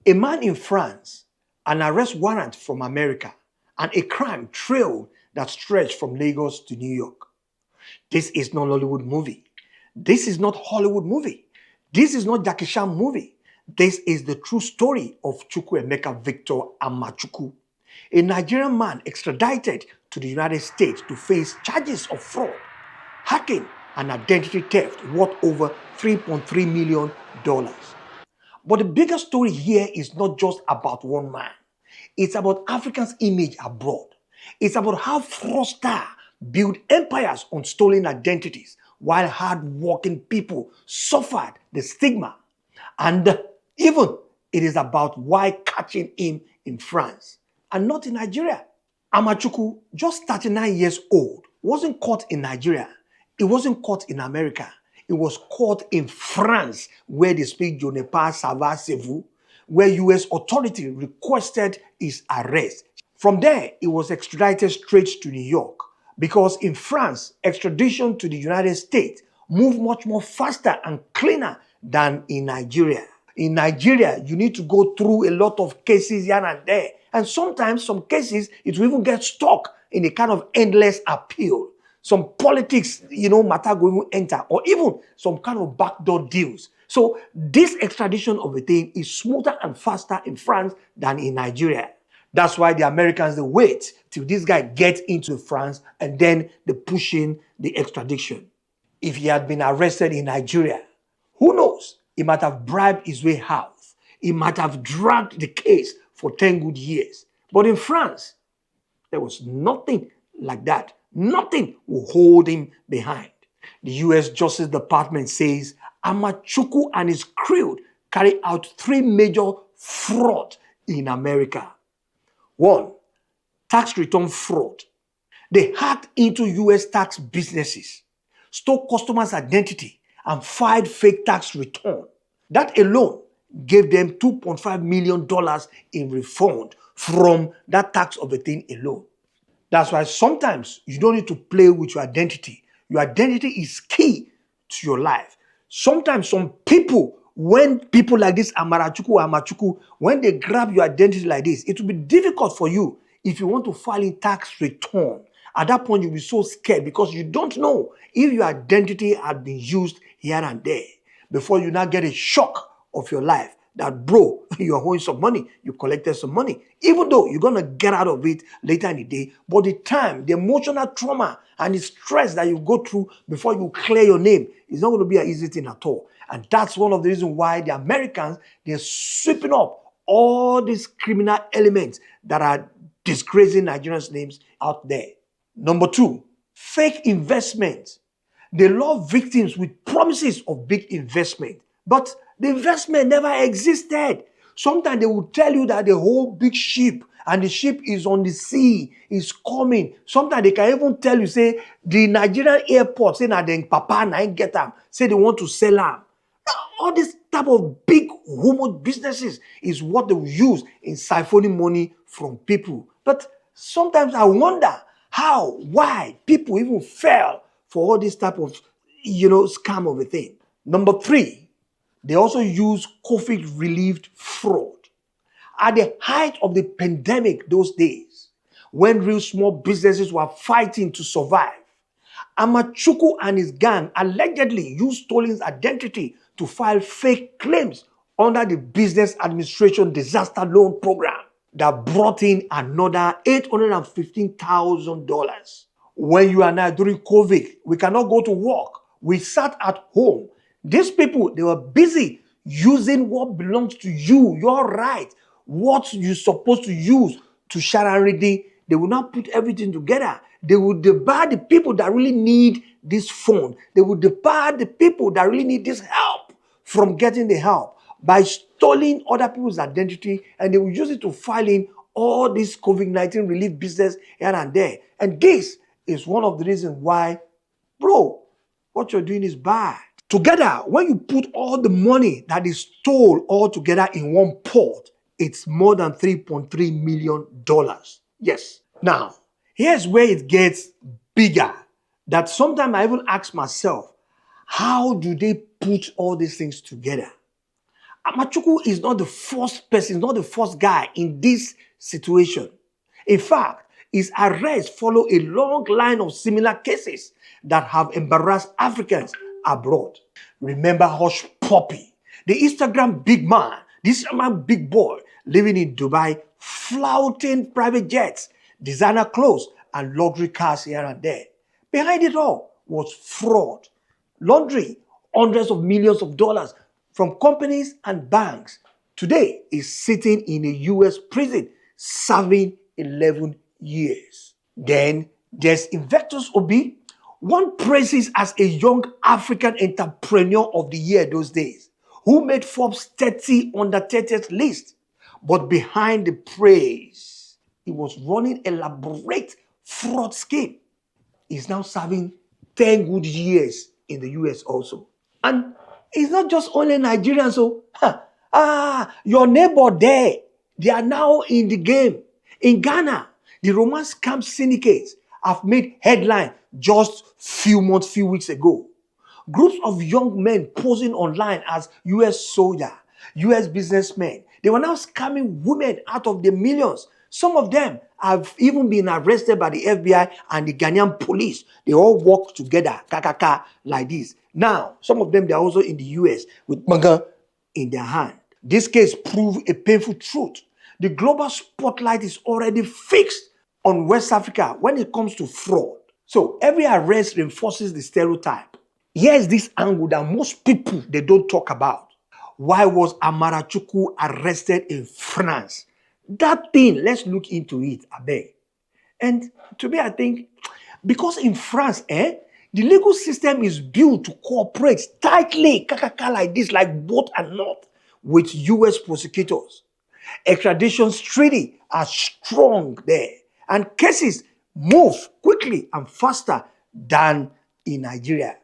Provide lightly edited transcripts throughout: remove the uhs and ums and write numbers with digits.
A man in France, an arrest warrant from America, and a crime trail that stretched from Lagos to New York. This is not Hollywood movie. This is not Hollywood movie. This is not Jackie Chan movie. This is the true story of Chukwuemeka Victor Amachuku, a Nigerian man extradited to the United States to face charges of fraud, hacking, and identity theft worth over $3.3 million. But the bigger story here is not just about one man. It's about Africa's image abroad. It's about how fraudsters build empires on stolen identities while hard-working people suffered the stigma. And even it is about why catching him in France and not in Nigeria. Amachuku, just 39 years old, wasn't caught in Nigeria. It wasn't caught in America. It was caught in France, where they speak Je ne pas savoir c'est vous, where US authority requested his arrest. From there, he was extradited straight to New York, because in France, extradition to the United States moved much more faster and cleaner than in Nigeria. In Nigeria, you need to go through a lot of cases here and there. And sometimes some cases, it will even get stuck in a kind of endless appeal. Some politics, matter going to enter, or even some kind of backdoor deals. So this extradition of a thing is smoother and faster in France than in Nigeria. That's why the Americans, they wait till this guy gets into France and then they push in the extradition. If he had been arrested in Nigeria, who knows? He might have bribed his way out. He might have dragged the case for 10 good years. But in France, there was nothing like that. Nothing will hold him behind. The US Justice Department says Amachuku and his crew carried out 3 major frauds in America. 1, tax return fraud. They hacked into US tax businesses, stole customers' identity, and filed fake tax return. That alone gave them $2.5 million in refund from that tax of a thing alone. That's why sometimes you don't need to play with your identity. Your identity is key to your life. Sometimes some people, when people like this Amachuku, when they grab your identity like this, it will be difficult for you if you want to file in tax return. At that point, you'll be so scared because you don't know if your identity had been used here and there. Before you now get a shock of your life that, bro, you're owing some money, you collected some money, even though you're going to get out of it later in the day. But the time, the emotional trauma and the stress that you go through before you clear your name is not going to be an easy thing at all. And that's one of the reasons why the Americans, they're sweeping up all these criminal elements that are disgracing Nigerians' names out there. Number 2, fake investment. They love victims with promises of big investment, but the investment never existed. Sometimes they will tell you that the whole big ship and the ship is on the sea, is coming. Sometimes they can even tell you, say, the Nigerian airport, say, na den papa na get them, say they want to sell them. All this type of big human businesses is what they will use in siphoning money from people. But sometimes I wonder why people even fell for all this type of, scam of a thing. Number 3, they also use COVID-relieved fraud. At the height of the pandemic those days, when real small businesses were fighting to survive, Amachuku and his gang allegedly used stolen identity to file fake claims under the Business Administration Disaster Loan Program that brought in another $815,000. When you and I, during COVID, we cannot go to work. We sat at home. These people, they were busy using what belongs to you, your right, what you're supposed to use to share and ready. They will not put everything together. They will debar the people that really need this phone. They will debar the people that really need this help from getting the help by stealing other people's identity, and they will use it to file in all this COVID-19 relief business here and there. And this is one of the reasons why, bro, what you're doing is bad. Together, when you put all the money that is stole all together in one pot, it's more than $3.3 million. Yes. Now, here's where it gets bigger. That sometimes I even ask myself, how do they put all these things together? Amachuku is not the first person, not the first guy in this situation. In fact, his arrest follows a long line of similar cases that have embarrassed Africans abroad. Remember Hush Puppy, the Instagram big man, this Instagram big boy living in Dubai, flouting private jets, designer clothes, and luxury cars here and there. Behind it all was fraud, laundering hundreds of millions of dollars from companies and banks. Today is sitting in a US prison serving 11 years. Then there's Invictus Obi, one praises as a young African entrepreneur of the year those days, who made Forbes 30 under 30th list. But behind the praise, he was running elaborate fraud scheme. He's now serving 10 good years in the US also. And it's not just only Nigerians. So, your neighbor there, they are now in the game. In Ghana, the romance scam syndicates have made headline just few weeks ago. Groups of young men posing online as US soldier, US businessmen, they were now scamming women out of the millions. Some of them have even been arrested by the FBI and the Ghanaian police. They all work together, kakaka, like this. Now, some of them, they are also in the US with manga in their hand. This case proved a painful truth. The global spotlight is already fixed on West Africa when it comes to fraud. So every arrest reinforces the stereotype. Here's this angle that most people, they don't talk about. Why was Amachuku arrested in France? That thing, let's look into it, I beg. And to me, I think, because in France, the legal system is built to cooperate tightly, kakaka like this, like both and not, with US prosecutors. Extradition treaty are strong there, and cases move quickly and faster than in Nigeria.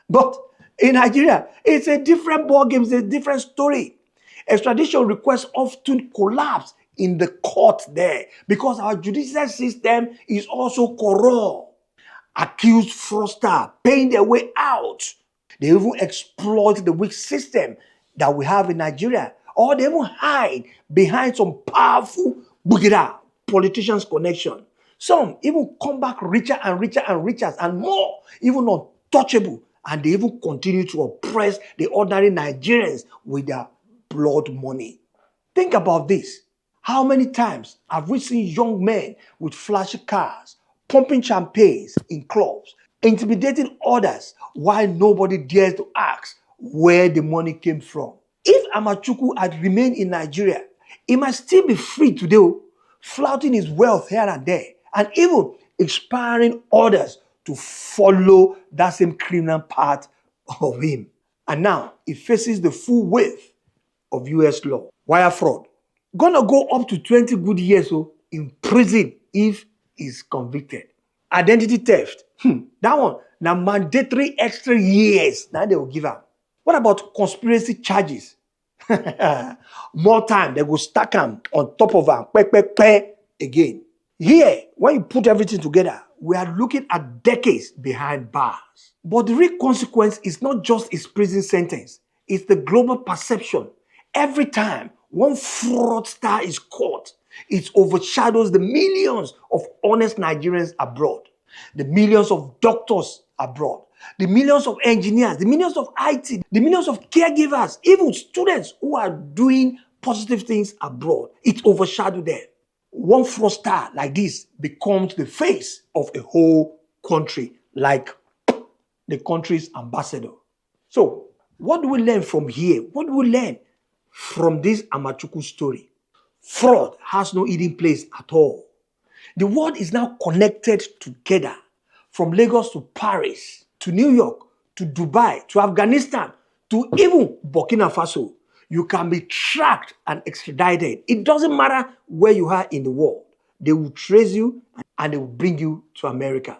But in Nigeria, it's a different ballgame, it's a different story. Extradition requests often collapse in the court there because our judicial system is also corrupt. Accused fraudsters paying their way out. They even exploit the weak system that we have in Nigeria, or they even hide behind some powerful bugida politicians' connection. Some even come back richer and richer and richer and more, even untouchable, and they even continue to oppress the ordinary Nigerians with their blood money. Think about this. How many times have we seen young men with flashy cars, pumping champagnes in clubs, intimidating others while nobody dares to ask where the money came from? If Amachuku had remained in Nigeria, he might still be free today, flouting his wealth here and there, and even inspiring others to follow that same criminal path of him. And now he faces the full weight of US law. Wire fraud. Gonna go up to 20 good years in prison if he's convicted. Identity theft. That one, now mandatory extra years. Now they will give up. What about conspiracy charges? More time, they will stack them on top of them. Again. Here, when you put everything together, we are looking at decades behind bars. But the real consequence is not just his prison sentence. It's the global perception. Every time one fraudster is caught, it overshadows the millions of honest Nigerians abroad, the millions of doctors abroad, the millions of engineers, the millions of IT, the millions of caregivers, even students who are doing positive things abroad. It overshadows them. One fraudster like this becomes the face of a whole country, like the country's ambassador. So, what do we learn from here? What do we learn from this Amachuku story? Fraud has no hidden place at all. The world is now connected together, from Lagos to Paris, to New York, to Dubai, to Afghanistan, to even Burkina Faso. You can be tracked and extradited. It doesn't matter where you are in the world. They will trace you and they will bring you to America.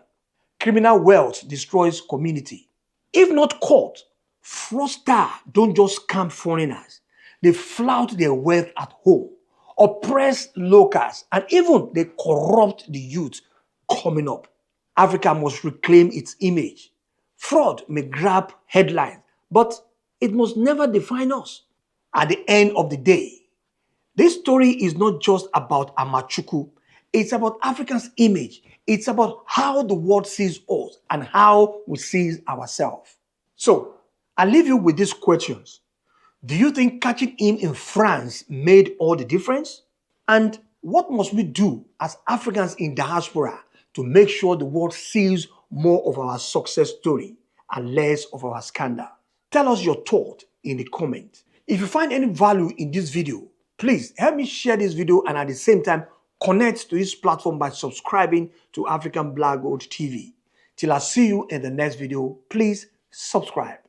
Criminal wealth destroys community. If not caught, fraudsters don't just scam foreigners. They flout their wealth at home, oppress locals, and even they corrupt the youth coming up. Africa must reclaim its image. Fraud may grab headlines, but it must never define us. At the end of the day, this story is not just about Amachuku. It's about Africa's image. It's about how the world sees us and how we see ourselves. So, I leave you with these questions. Do you think catching him in France made all the difference? And what must we do as Africans in diaspora to make sure the world sees more of our success story and less of our scandal? Tell us your thought in the comments. If you find any value in this video, please help me share this video and at the same time connect to this platform by subscribing to African Black Gold TV. Till I see you in the next video, please subscribe.